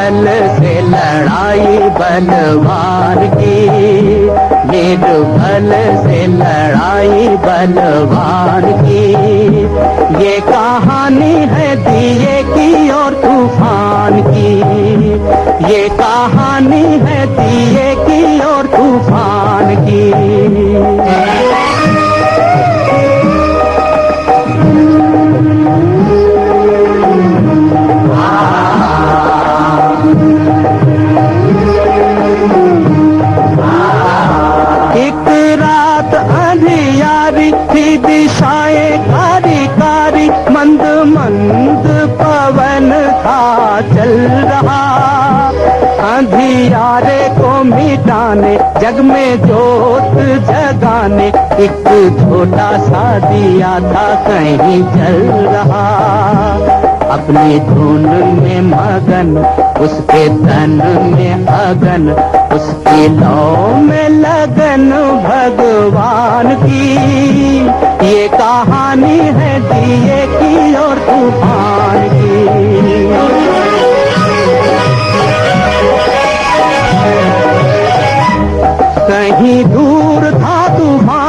निर्बल से लड़ाई बलवान की, निर्बल से लड़ाई बलवान की। ये कहानी है दिए की और तूफान की, ये कहानी है दिए की और तूफान की। एक रात अंधियारी थी, दिशाएं कारी कारी, मंद मंद पवन था चल रहा। अंधियारे को मिटाने, जग में जोत जगाने, एक छोटा सा दिया था कहीं जल रहा। अपनी धुन में मगन, उसके तन में अगन, उसकी लौ में लगन भगवान की। ये कहानी है दिए की और तूफान की। कहीं दूर था तूफान,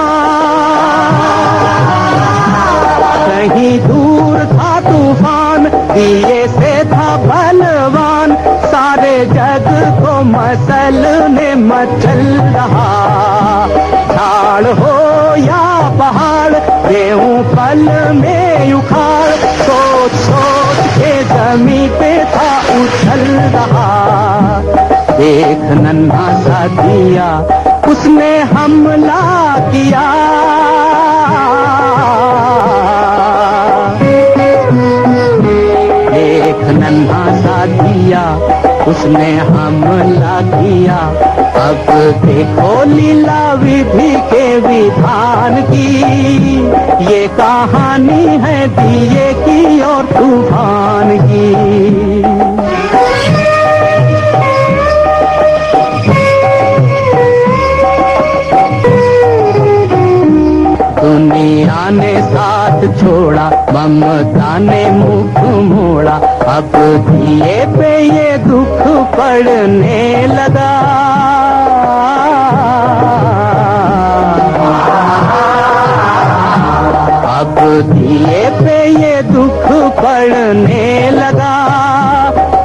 कहीं दूर था तूफान, दिए से था बलवान। सारे जग को मसलने मचल रहा। झाड़ हो या पहाड़, गेहूं पल में उखाड़, सोच सोच के जमीन पे था उछल रहा। देख नन्हा सा दिया, उसने हमला किया। एक नन्हा सा दिया, उसने हमला किया। अब देखो लीला विधि के विधान की। ये कहानी है दिए की और तूफान की। दुनिया ने साथ छोड़ा, ममता ने मुख मोड़ा। अब दिए पे ये दुख पड़ने लगा। अब दिए पे ये दुख पड़ने लगा।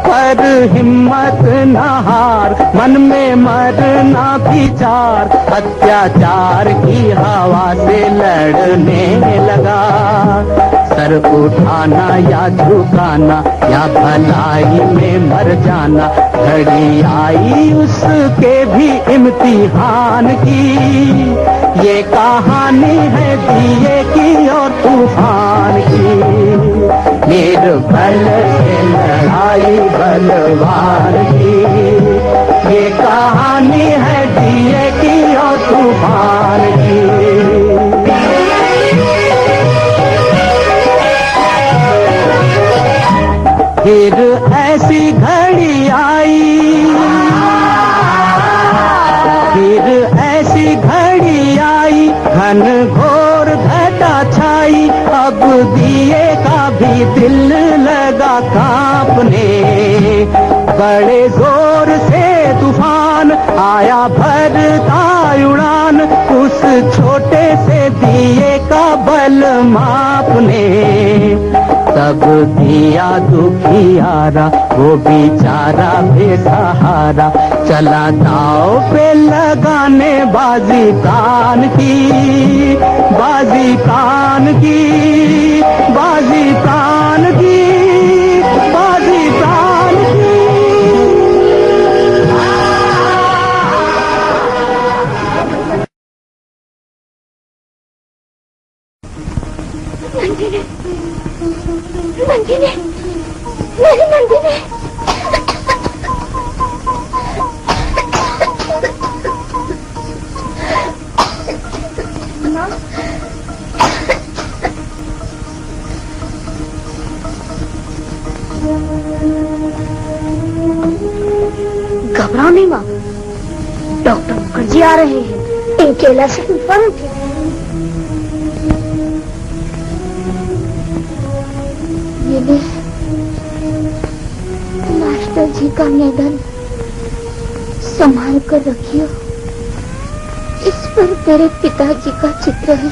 पर हिम्मत न हार, मन में मरना विचार, अत्याचार की हवा से लड़ने लगा। सर उठाना या झुकाना, या भलाई में मर जाना, घड़ी आई उसके भी इम्तिहान की। ये कहानी है दिए की और तूफान की। निर्बल से लड़ाई बलवान की। ये कहानी है दिए की और तूफान की। फिर ऐसी घड़ी आई, फिर ऐसी घड़ी आई, घन घोर घटा छाई। अब दिए का भी दिल लगा कांपने। बड़े जोर से तूफान आया, भरता उड़ान, उस छोटे से दिए का बल मापने। तब दिया दुखियारा, वो बेचारा बेसहारा, चला दाव पे लगाने बाजी कान की। बाजी कान की, बाजी कान की, बाजी कान की। नंदिनी, मेरी नंदिनी। घबराओ नहीं माँ, डॉक्टर मुखर्जी आ रहे हैं। इनके इलाज से फर्क है। ये पिताजी का निधन संभाल कर रखियो। इस पर तेरे पिताजी का चित्र है।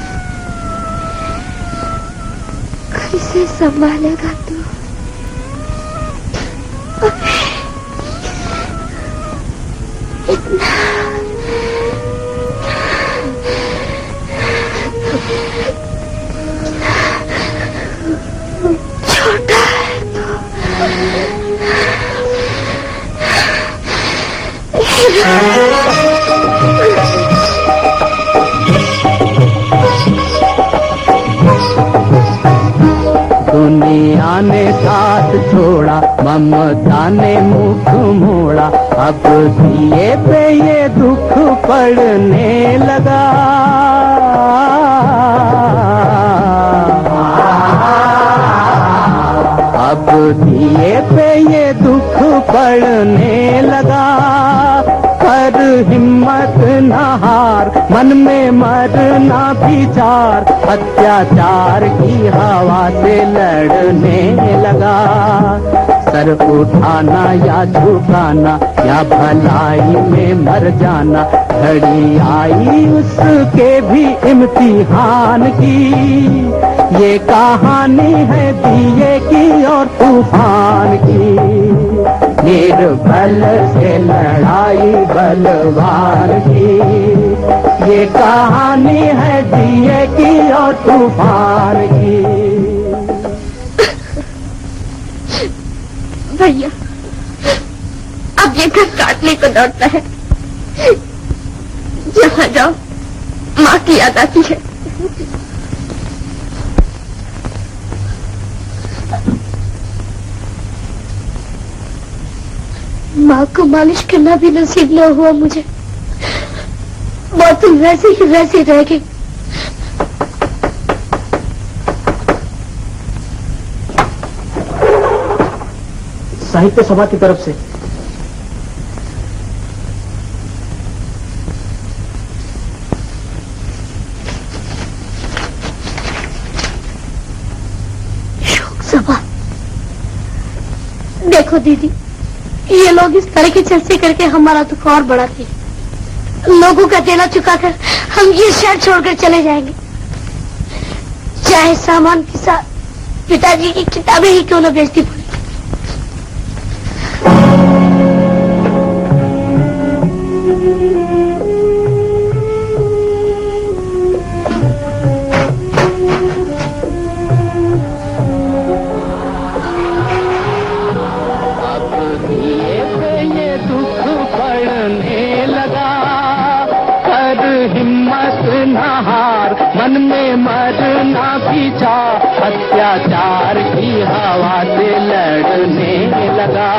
कैसे संभालेगा तू? इतना छोटा है तो। दुनिया ने साथ छोड़ा, ममता ने मुख मोड़ा, अब दिए पे ये दुख पड़ने लगा। अब दिए पे ये दुख पड़ने लगा। पर हिम्मत न हार, मन में मरना विचार, अत्याचार की हवा से लड़ने लगा। सर उठाना या झुकाना या भलाई में मर जाना, घड़ी आई उसके भी इम्तिहान की। ये कहानी है दिए की और तूफान की, निर्बल से लड़ाई बलवान की। ये कहानी है दिए की और तूफान की। भैया, अब ये घर काटने को दौड़ता है। जहाँ जाओ माँ की याद आती है। माँ को मालिश करना भी नसीब न हुआ मुझे। बोतल वैसे ही वैसी रह गई। साहित्य सभा की तरफ से शोक सभा। देखो दीदी, ये लोग इस तरह की चर्चा करके हमारा दुख और बढ़ाते हैं। लोगों का देना चुकाकर हम ये शहर छोड़कर चले जाएंगे, चाहे सामान के साथ पिताजी की किताबें ही क्यों न बेचती पड़ी। मन में मरना विचार, अत्याचार की हवा से लड़ने लगा।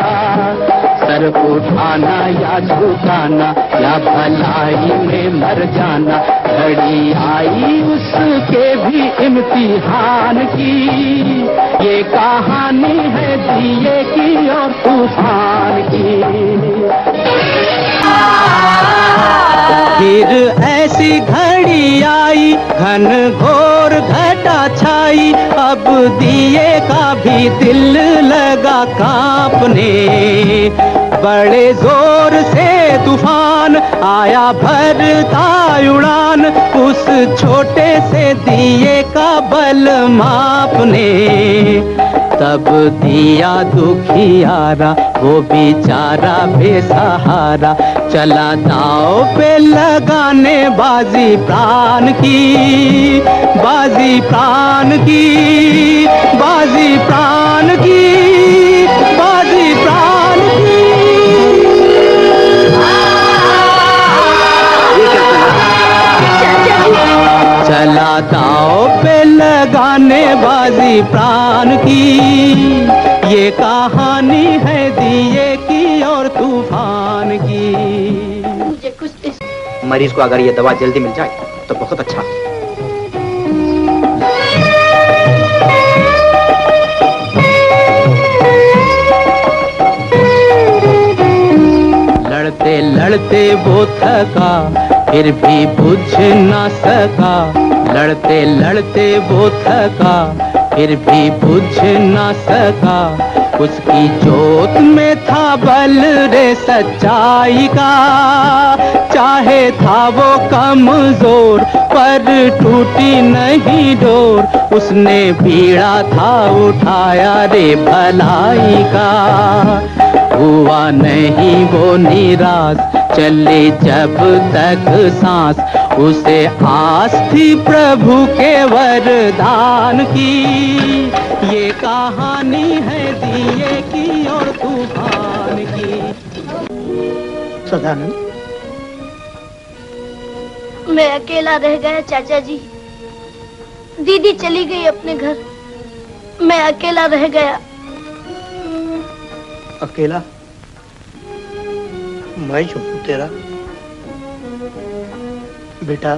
सर उठाना या झुकाना या भलाई में मर जाना, घड़ी आई उसके भी इम्तिहान की। ये कहानी है दिए की और तूफान की। फिर ऐसी घड़ी आई, घन घोर घटा छाई, अब दिए का भी दिल लगा कांपने। बड़े जोर से तूफान आया भरता उड़ान, उस छोटे से दिए का बल मापने। तब दिया दुखियारा, वो बेचारा बेसहारा, चला दांव पे लगाने बाजी प्राण की, बाजी प्राण की, बाजी प्राण की, बाजी प्राण की। चला दांव पे लगाने बाजी प्राण की। ये कहानी है दिए की और तूफान की। मुझे कुछ मरीज को अगर ये दवा जल्दी मिल जाए तो बहुत अच्छा। लड़ते लड़ते वो थका, फिर भी बुझ ना सका। लड़ते लड़ते वो थका, फिर भी बुझ न सका, उसकी जोत में था बल रे सच्चाई का। चाहे था वो कमजोर पर टूटी नहीं डोर, उसने बीड़ा था उठाया रे भलाई का। हुआ नहीं वो निराश, चले जब तक सांस, उसे आस थी प्रभु के वरदान की। ये कहानी है दिए की और तूफान की। सदानंद, मैं अकेला रह गया चाचा जी। दीदी चली गई अपने घर, मैं अकेला रह गया। अकेला? मैं जो हूं तेरा बेटा,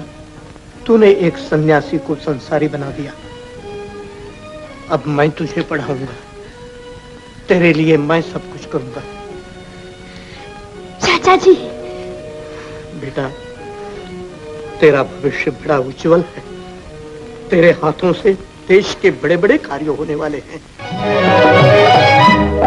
तूने एक सन्यासी को संसारी बना दिया। अब मैं तुझे पढ़ाऊंगा, तेरे लिए मैं सब कुछ करूंगा। चाचा जी, बेटा, तेरा भविष्य बड़ा उज्जवल है। तेरे हाथों से देश के बड़े बड़े कार्य होने वाले हैं।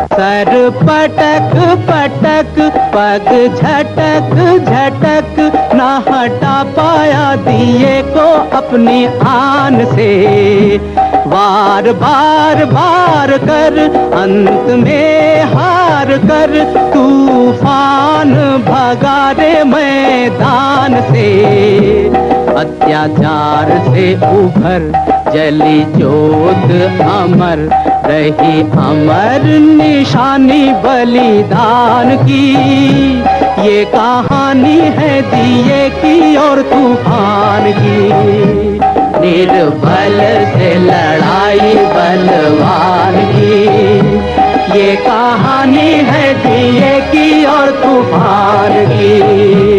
सर पटक पटक पग झटक झटक, ना हटा पाया दिए को अपनी आन से। वार बार बार कर अंत में हार कर, तूफान भगा रे मैदान से। अत्याचार से उभर जली जोत अमर रही, अमर निशानी बलिदान की। ये कहानी है दिए की और तूफान की। निर्बल से लड़ाई बलवान की। ये कहानी है दिए की और तूफान की।